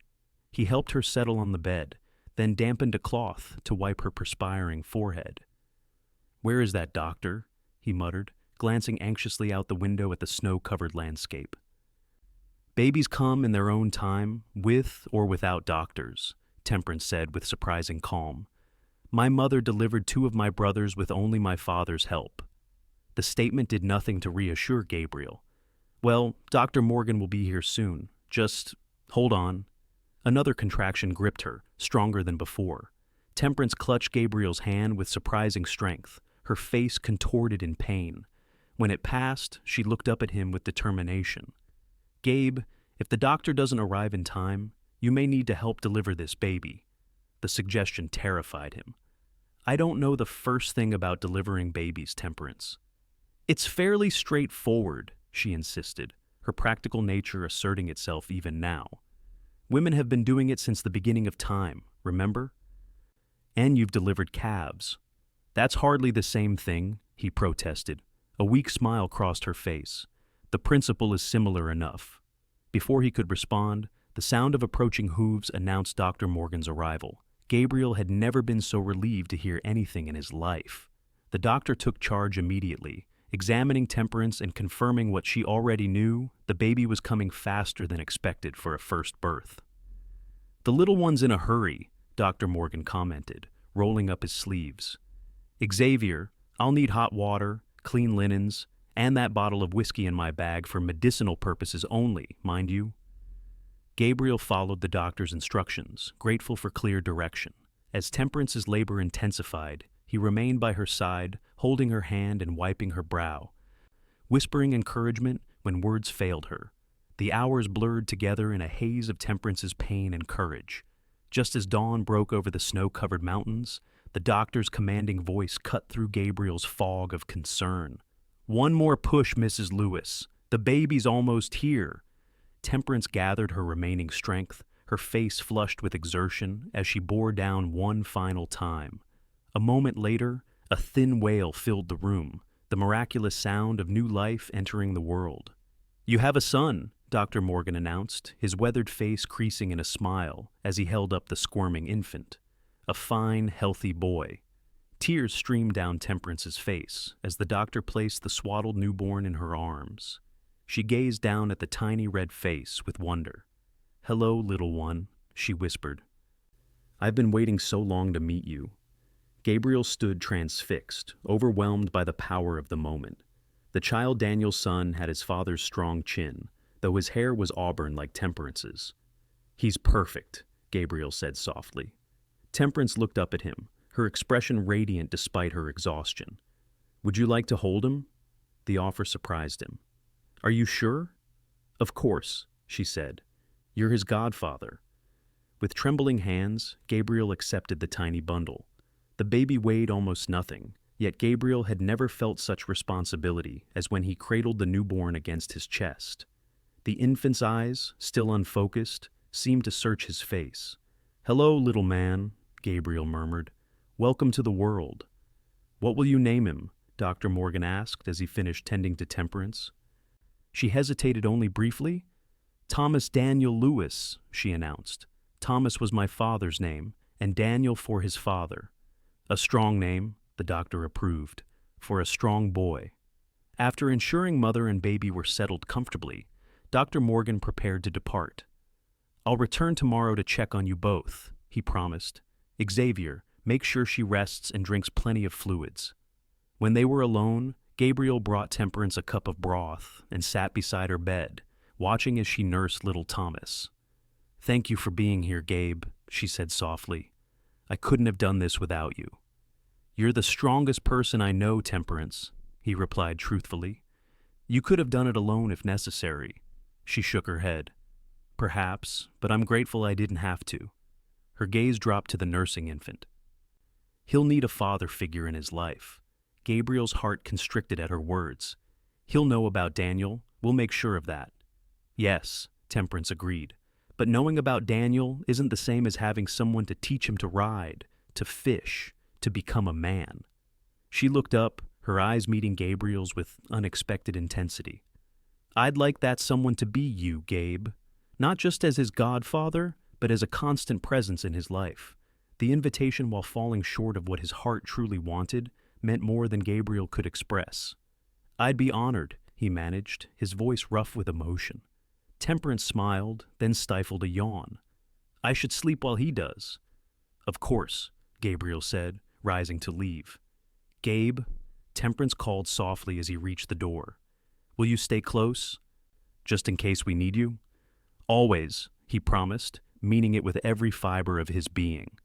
He helped her settle on the bed, then dampened a cloth to wipe her perspiring forehead. "Where is that doctor?" he muttered, glancing anxiously out the window at the snow-covered landscape. "Babies come in their own time, with or without doctors," Temperance said with surprising calm. "My mother delivered 2 of my brothers with only my father's help." The statement did nothing to reassure Gabriel. "Well, Dr. Morgan will be here soon. Just hold on." Another contraction gripped her, stronger than before. Temperance clutched Gabriel's hand with surprising strength, her face contorted in pain. When it passed, she looked up at him with determination. "Gabe, if the doctor doesn't arrive in time, you may need to help deliver this baby." The suggestion terrified him. "I don't know the first thing about delivering babies, Temperance." "It's fairly straightforward," she insisted, her practical nature asserting itself even now. "Women have been doing it since the beginning of time, remember? And you've delivered calves." "That's hardly the same thing," he protested. A weak smile crossed her face. "The principle is similar enough." Before he could respond, the sound of approaching hooves announced Dr. Morgan's arrival. Gabriel had never been so relieved to hear anything in his life. The doctor took charge immediately, examining Temperance and confirming what she already knew: the baby was coming faster than expected for a first birth. "The little one's in a hurry," Dr. Morgan commented, rolling up his sleeves. "Xavier, I'll need hot water, clean linens, and that bottle of whiskey in my bag for medicinal purposes only, mind you." Gabriel followed the doctor's instructions, grateful for clear direction. As Temperance's labor intensified, he remained by her side, holding her hand and wiping her brow, whispering encouragement when words failed her. The hours blurred together in a haze of Temperance's pain and courage. Just as dawn broke over the snow-covered mountains, the doctor's commanding voice cut through Gabriel's fog of concern. "One more push, Mrs. Lewis. The baby's almost here." Temperance gathered her remaining strength, her face flushed with exertion as she bore down one final time. A moment later, a thin wail filled the room, the miraculous sound of new life entering the world. "You have a son," Dr. Morgan announced, his weathered face creasing in a smile as he held up the squirming infant. A fine, healthy boy. Tears streamed down Temperance's face as the doctor placed the swaddled newborn in her arms. She gazed down at the tiny red face with wonder. "Hello, little one," she whispered. "I've been waiting so long to meet you." Gabriel stood transfixed, overwhelmed by the power of the moment. The child Daniel's son had his father's strong chin, though his hair was auburn like Temperance's. "He's perfect," Gabriel said softly. Temperance looked up at him, her expression radiant despite her exhaustion. "Would you like to hold him?" The offer surprised him. "Are you sure?" "Of course," she said. "You're his godfather." With trembling hands, Gabriel accepted the tiny bundle. The baby weighed almost nothing, yet Gabriel had never felt such responsibility as when he cradled the newborn against his chest. The infant's eyes, still unfocused, seemed to search his face. "Hello, little man," Gabriel murmured. "Welcome to the world." "What will you name him?" Dr. Morgan asked as he finished tending to Temperance. She hesitated only briefly. "Thomas Daniel Lewis," she announced. "Thomas was my father's name, and Daniel for his father." "A strong name," the doctor approved, "for a strong boy." After ensuring mother and baby were settled comfortably, Dr. Morgan prepared to depart. "I'll return tomorrow to check on you both," he promised. "Xavier, make sure she rests and drinks plenty of fluids." When they were alone, Gabriel brought Temperance a cup of broth and sat beside her bed, watching as she nursed little Thomas. "Thank you for being here, Gabe," she said softly. "I couldn't have done this without you." "You're the strongest person I know, Temperance," he replied truthfully. "You could have done it alone if necessary." She shook her head. "Perhaps, but I'm grateful I didn't have to." Her gaze dropped to the nursing infant. "He'll need a father figure in his life." Gabriel's heart constricted at her words. "He'll know about Daniel. We'll make sure of that." "Yes," Temperance agreed. "But knowing about Daniel isn't the same as having someone to teach him to ride, to fish, to become a man." She looked up, her eyes meeting Gabriel's with unexpected intensity. "I'd like that someone to be you, Gabe. Not just as his godfather, but as a constant presence in his life." The invitation, while falling short of what his heart truly wanted, meant more than Gabriel could express. "I'd be honored," he managed, his voice rough with emotion. Temperance smiled, then stifled a yawn. "I should sleep while he does." "Of course," Gabriel said, rising to leave. "Gabe," Temperance called softly as he reached the door. "Will you stay close? Just in case we need you?" "Always," he promised, meaning it with every fiber of his being.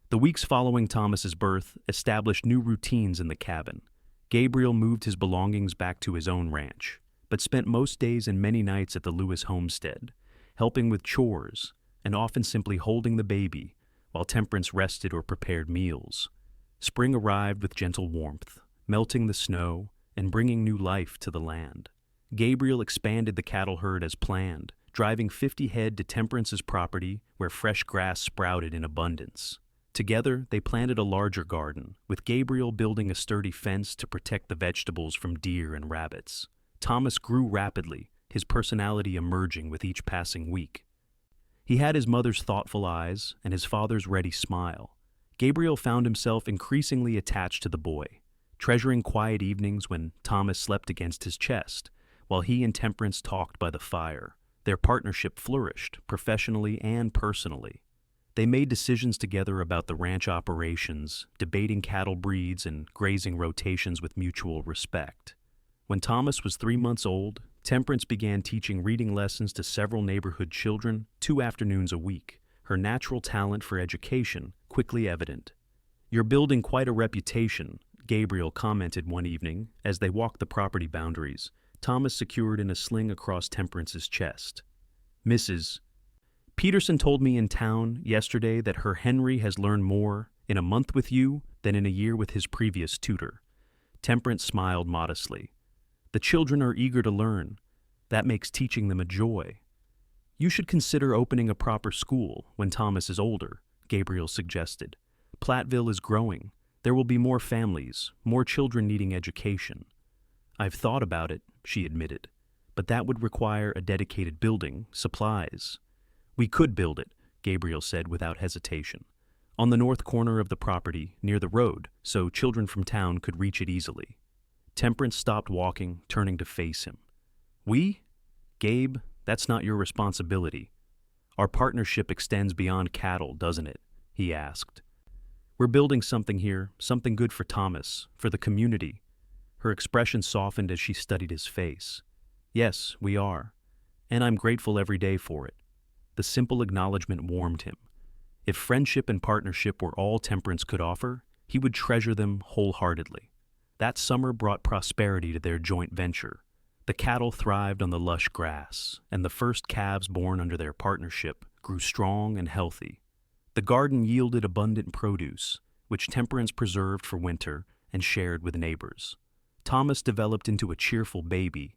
The weeks following Thomas's birth established new routines in the cabin. Gabriel moved his belongings back to his own ranch, but spent most days and many nights at the Lewis homestead, helping with chores and often simply holding the baby while Temperance rested or prepared meals. Spring arrived with gentle warmth, melting the snow and bringing new life to the land. Gabriel expanded the cattle herd as planned, driving 50 head to Temperance's property where fresh grass sprouted in abundance. Together, they planted a larger garden, with Gabriel building a sturdy fence to protect the vegetables from deer and rabbits. Thomas grew rapidly, his personality emerging with each passing week. He had his mother's thoughtful eyes and his father's ready smile. Gabriel found himself increasingly attached to the boy, treasuring quiet evenings when Thomas slept against his chest, while he and Temperance talked by the fire. Their partnership flourished, professionally and personally. They made decisions together about the ranch operations, debating cattle breeds and grazing rotations with mutual respect. When Thomas was 3 months old, Temperance began teaching reading lessons to several neighborhood children 2 afternoons a week, her natural talent for education quickly evident. "You're building quite a reputation," Gabriel commented one evening as they walked the property boundaries, Thomas secured in a sling across Temperance's chest. "Mrs. Peterson told me in town yesterday that her Henry has learned more in a month with you than in a year with his previous tutor." Temperance smiled modestly. "The children are eager to learn. That makes teaching them a joy." "You should consider opening a proper school when Thomas is older," Gabriel suggested. "Platteville is growing. There will be more families, more children needing education." "I've thought about it," she admitted, "but that would require a dedicated building, supplies." "We could build it," Gabriel said without hesitation, "on the north corner of the property, near the road, so children from town could reach it easily." Temperance stopped walking, turning to face him. "We? Gabe, that's not your responsibility. Our partnership extends beyond cattle, doesn't it?" he asked. "We're building something here, something good for Thomas, for the community." Her expression softened as she studied his face. "Yes, we are, and I'm grateful every day for it." The simple acknowledgement warmed him. If friendship and partnership were all Temperance could offer, he would treasure them wholeheartedly. That summer brought prosperity to their joint venture. The cattle thrived on the lush grass, and the first calves born under their partnership grew strong and healthy. The garden yielded abundant produce, which Temperance preserved for winter and shared with neighbors. Thomas developed into a cheerful baby,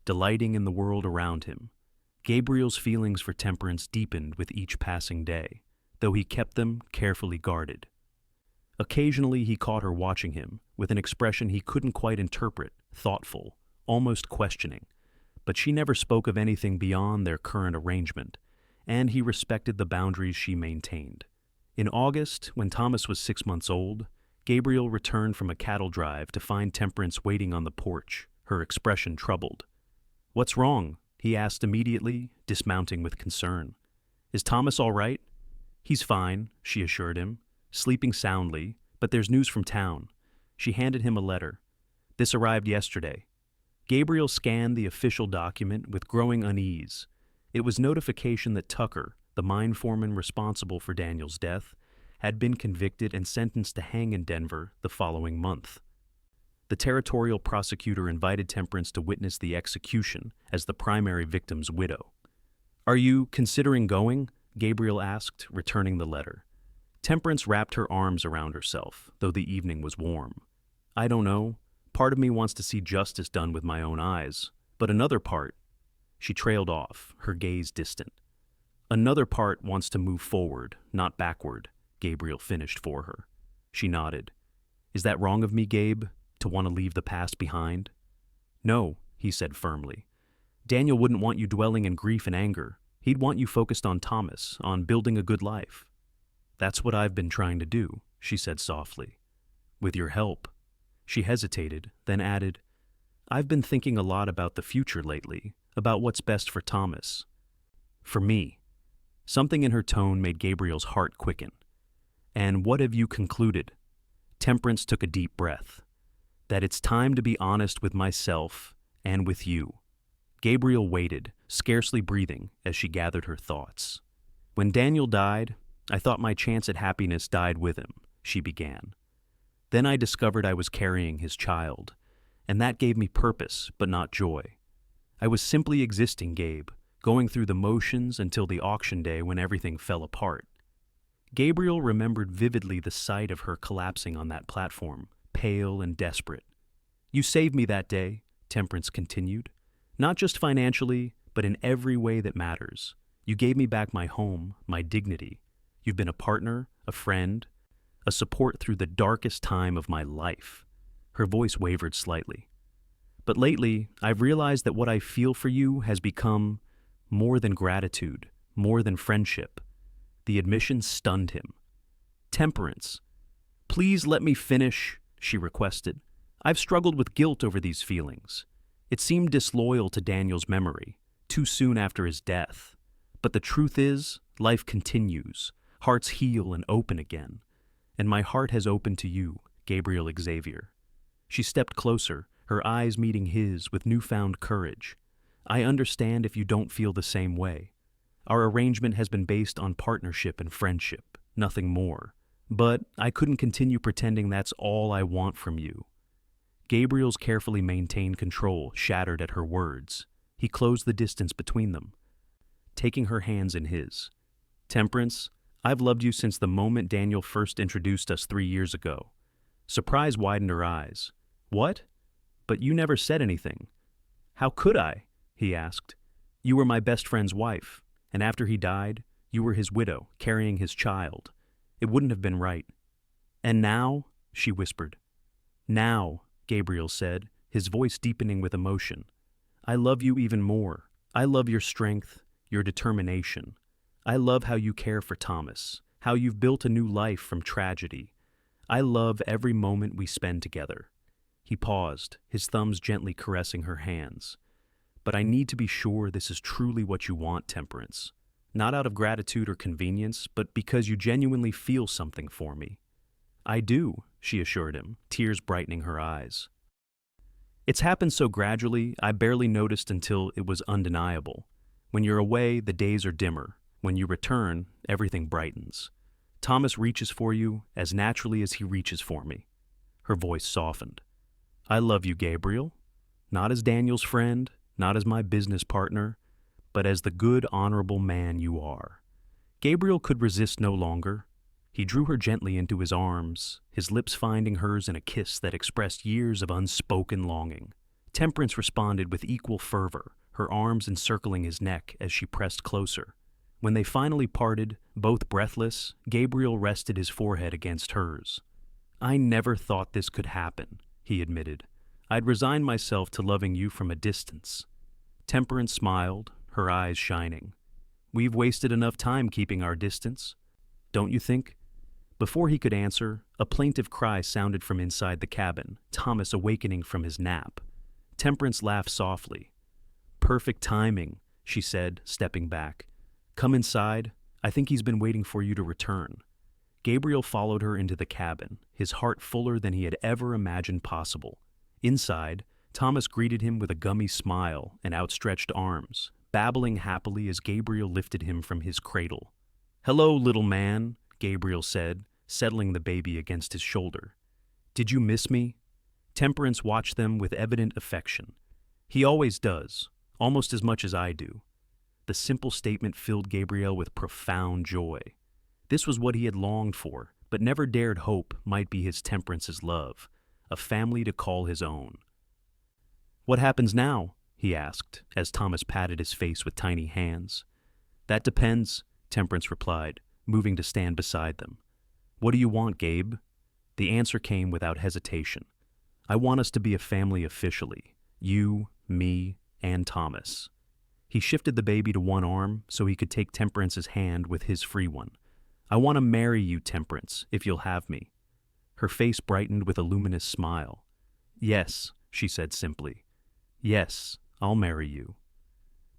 delighting in the world around him. Gabriel's feelings for Temperance deepened with each passing day, though he kept them carefully guarded. Occasionally he caught her watching him, with an expression he couldn't quite interpret, thoughtful, almost questioning. But she never spoke of anything beyond their current arrangement, and he respected the boundaries she maintained. In August, when Thomas was 6 months old, Gabriel returned from a cattle drive to find Temperance waiting on the porch, her expression troubled. "What's wrong?" he asked immediately, dismounting with concern. "Is Thomas all right?" "He's fine," she assured him, "sleeping soundly, but there's news from town." She handed him a letter. "This arrived yesterday." Gabriel scanned the official document with growing unease. It was notification that Tucker, the mine foreman responsible for Daniel's death, had been convicted and sentenced to hang in Denver the following month. The territorial prosecutor invited Temperance to witness the execution as the primary victim's widow. "Are you considering going?" Gabriel asked, returning the letter. Temperance wrapped her arms around herself, though the evening was warm. "I don't know. Part of me wants to see justice done with my own eyes, but another part—" She trailed off, her gaze distant. "Another part wants to move forward, not backward," Gabriel finished for her. She nodded. "Is that wrong of me, Gabe? To want to leave the past behind?" "No," he said firmly. "Daniel wouldn't want you dwelling in grief and anger. He'd want you focused on Thomas, on building a good life." "That's what I've been trying to do," she said softly. "With your help." She hesitated, then added, "I've been thinking a lot about the future lately, about what's best for Thomas. For me." Something in her tone made Gabriel's heart quicken. "And what have you concluded?" Temperance took a deep breath. "That it's time to be honest with myself and with you." Gabriel waited, scarcely breathing, as she gathered her thoughts. "When Daniel died, I thought my chance at happiness died with him," she began. "Then I discovered I was carrying his child, and that gave me purpose, but not joy. I was simply existing, Gabe, going through the motions until the auction day when everything fell apart." Gabriel remembered vividly the sight of her collapsing on that platform, pale and desperate. "You saved me that day," Temperance continued. "Not just financially, but in every way that matters. You gave me back my home, my dignity. You've been a partner, a friend, a support through the darkest time of my life." Her voice wavered slightly. "But lately, I've realized that what I feel for you has become more than gratitude, more than friendship." The admission stunned him. "Temperance, please let me finish," she requested. "I've struggled with guilt over these feelings. It seemed disloyal to Daniel's memory, too soon after his death. But the truth is, life continues, hearts heal and open again. And my heart has opened to you, Gabriel Xavier." She stepped closer, her eyes meeting his with newfound courage. "I understand if you don't feel the same way. Our arrangement has been based on partnership and friendship, nothing more. But I couldn't continue pretending that's all I want from you." Gabriel's carefully maintained control shattered at her words. He closed the distance between them, taking her hands in his. "Temperance, I've loved you since the moment Daniel first introduced us 3 years ago." Surprise widened her eyes. "What? But you never said anything." "How could I?" he asked. "You were my best friend's wife, and after he died, you were his widow, carrying his child. It wouldn't have been right." "And now?" she whispered. "Now," Gabriel said, his voice deepening with emotion. "I love you even more. I love your strength, your determination. I love how you care for Thomas, how you've built a new life from tragedy. I love every moment we spend together." He paused, his thumbs gently caressing her hands. "But I need to be sure this is truly what you want, Temperance. Not out of gratitude or convenience, but because you genuinely feel something for me." "I do," she assured him, tears brightening her eyes. "It's happened so gradually, I barely noticed until it was undeniable. When you're away, the days are dimmer. When you return, everything brightens. Thomas reaches for you as naturally as he reaches for me." Her voice softened. "I love you, Gabriel. Not as Daniel's friend, not as my business partner, but as the good, honorable man you are." Gabriel could resist no longer. He drew her gently into his arms, his lips finding hers in a kiss that expressed years of unspoken longing. Temperance responded with equal fervor, her arms encircling his neck as she pressed closer. When they finally parted, both breathless, Gabriel rested his forehead against hers. "I never thought this could happen," he admitted. "I'd resigned myself to loving you from a distance." Temperance smiled, her eyes shining. "We've wasted enough time keeping our distance, don't you think?" Before he could answer, a plaintive cry sounded from inside the cabin, Thomas awakening from his nap. Temperance laughed softly. "Perfect timing," she said, stepping back. "Come inside. I think he's been waiting for you to return." Gabriel followed her into the cabin, his heart fuller than he had ever imagined possible. Inside, Thomas greeted him with a gummy smile and outstretched arms, babbling happily as Gabriel lifted him from his cradle. "Hello, little man," Gabriel said, settling the baby against his shoulder. "Did you miss me?" Temperance watched them with evident affection. "He always does, almost as much as I do." The simple statement filled Gabriel with profound joy. This was what he had longed for, but never dared hope might be his Temperance's love, a family to call his own. "What happens now?" he asked, as Thomas patted his face with tiny hands. "That depends," Temperance replied, moving to stand beside them. "What do you want, Gabe?" The answer came without hesitation. "I want us to be a family officially. You, me, and Thomas." He shifted the baby to one arm so he could take Temperance's hand with his free one. "I want to marry you, Temperance, if you'll have me." Her face brightened with a luminous smile. "Yes," she said simply. "Yes, I'll marry you."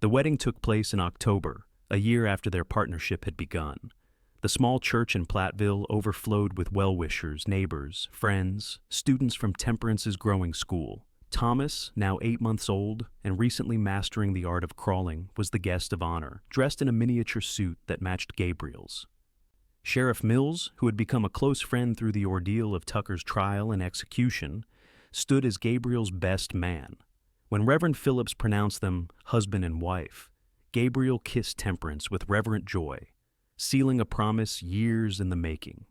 The wedding took place in October, a year after their partnership had begun. The small church in Platteville overflowed with well-wishers, neighbors, friends, students from Temperance's growing school. Thomas, now 8 months old and recently mastering the art of crawling, was the guest of honor, dressed in a miniature suit that matched Gabriel's. Sheriff Mills, who had become a close friend through the ordeal of Tucker's trial and execution, stood as Gabriel's best man. When Reverend Phillips pronounced them husband and wife, Gabriel kissed Temperance with reverent joy, sealing a promise years in the making.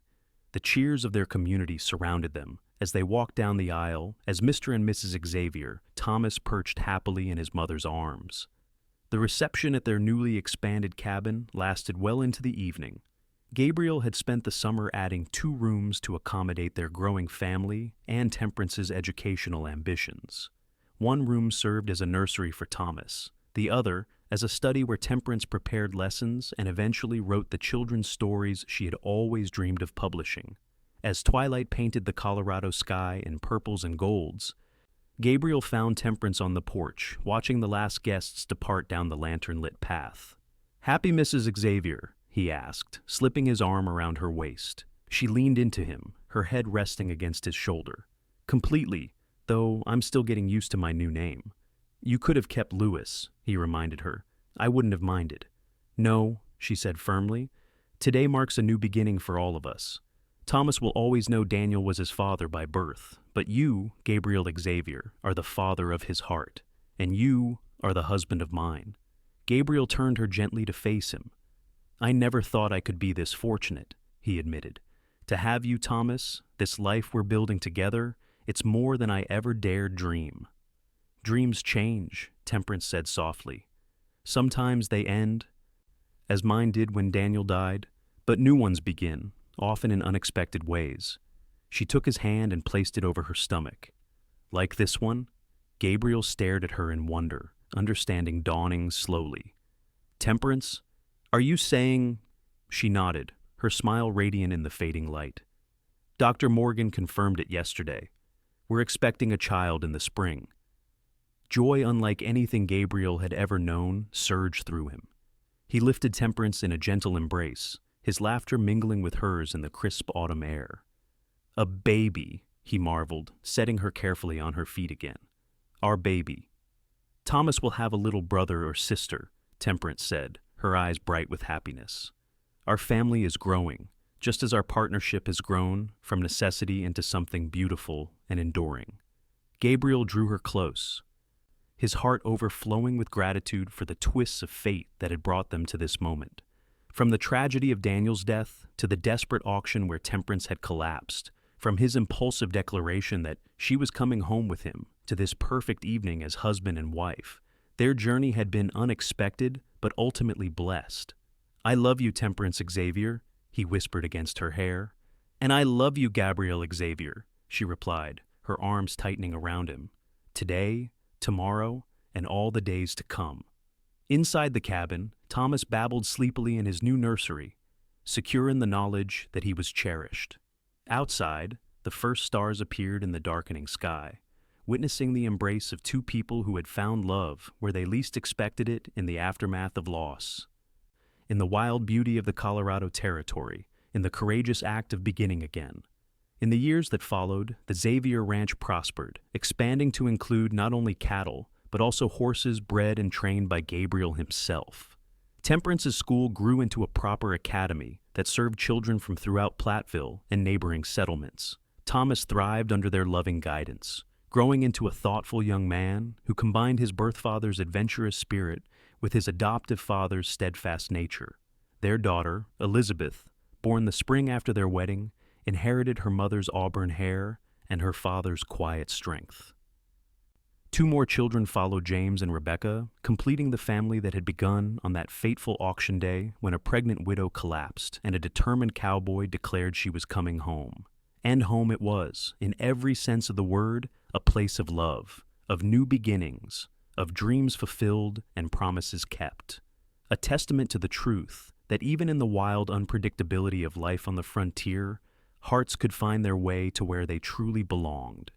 The cheers of their community surrounded them as they walked down the aisle as Mr. and Mrs. Xavier, Thomas perched happily in his mother's arms. The reception at their newly expanded cabin lasted well into the evening. Gabriel had spent the summer adding 2 rooms to accommodate their growing family and Temperance's educational ambitions. One room served as a nursery for Thomas, the other as a study where Temperance prepared lessons and eventually wrote the children's stories she had always dreamed of publishing. As twilight painted the Colorado sky in purples and golds, Gabriel found Temperance on the porch, watching the last guests depart down the lantern-lit path. "Happy Mrs. Xavier?" he asked, slipping his arm around her waist. She leaned into him, her head resting against his shoulder. "Completely, though I'm still getting used to my new name." "You could have kept Lewis," he reminded her. "I wouldn't have minded." "No," she said firmly. "Today marks a new beginning for all of us. Thomas will always know Daniel was his father by birth, but you, Gabriel Xavier, are the father of his heart, and you are the husband of mine." Gabriel turned her gently to face him. "I never thought I could be this fortunate," he admitted. "To have you, Thomas, this life we're building together, it's more than I ever dared dream." "Dreams change," Temperance said softly. "Sometimes they end, as mine did when Daniel died, but new ones begin, often in unexpected ways." She took his hand and placed it over her stomach. "Like this one?" Gabriel stared at her in wonder, understanding dawning slowly. "Temperance, are you saying—" She nodded, her smile radiant in the fading light. "Dr. Morgan confirmed it yesterday. We're expecting a child in the spring." Joy unlike anything Gabriel had ever known surged through him. He lifted Temperance in a gentle embrace, his laughter mingling with hers in the crisp autumn air. "A baby," he marveled, setting her carefully on her feet again. "Our baby." "Thomas will have a little brother or sister," Temperance said, her eyes bright with happiness. "Our family is growing, just as our partnership has grown from necessity into something beautiful and enduring." Gabriel drew her close, his heart overflowing with gratitude for the twists of fate that had brought them to this moment. From the tragedy of Daniel's death to the desperate auction where Temperance had collapsed, from his impulsive declaration that she was coming home with him to this perfect evening as husband and wife, their journey had been unexpected but ultimately blessed. "I love you, Temperance Xavier," he whispered against her hair. "And I love you, Gabriel Xavier," she replied, her arms tightening around him. "Today, tomorrow, and all the days to come." Inside the cabin, Thomas babbled sleepily in his new nursery, secure in the knowledge that he was cherished. Outside, the first stars appeared in the darkening sky, witnessing the embrace of 2 people who had found love where they least expected it in the aftermath of loss. In the wild beauty of the Colorado Territory, in the courageous act of beginning again. In the years that followed, the Xavier Ranch prospered, expanding to include not only cattle, but also horses bred and trained by Gabriel himself. Temperance's school grew into a proper academy that served children from throughout Platteville and neighboring settlements. Thomas thrived under their loving guidance, growing into a thoughtful young man who combined his birth father's adventurous spirit with his adoptive father's steadfast nature. Their daughter, Elizabeth, born the spring after their wedding, inherited her mother's auburn hair and her father's quiet strength. 2 more children followed James and Rebecca, completing the family that had begun on that fateful auction day when a pregnant widow collapsed and a determined cowboy declared she was coming home. And home it was, in every sense of the word, a place of love, of new beginnings, of dreams fulfilled and promises kept. A testament to the truth that even in the wild unpredictability of life on the frontier, hearts could find their way to where they truly belonged.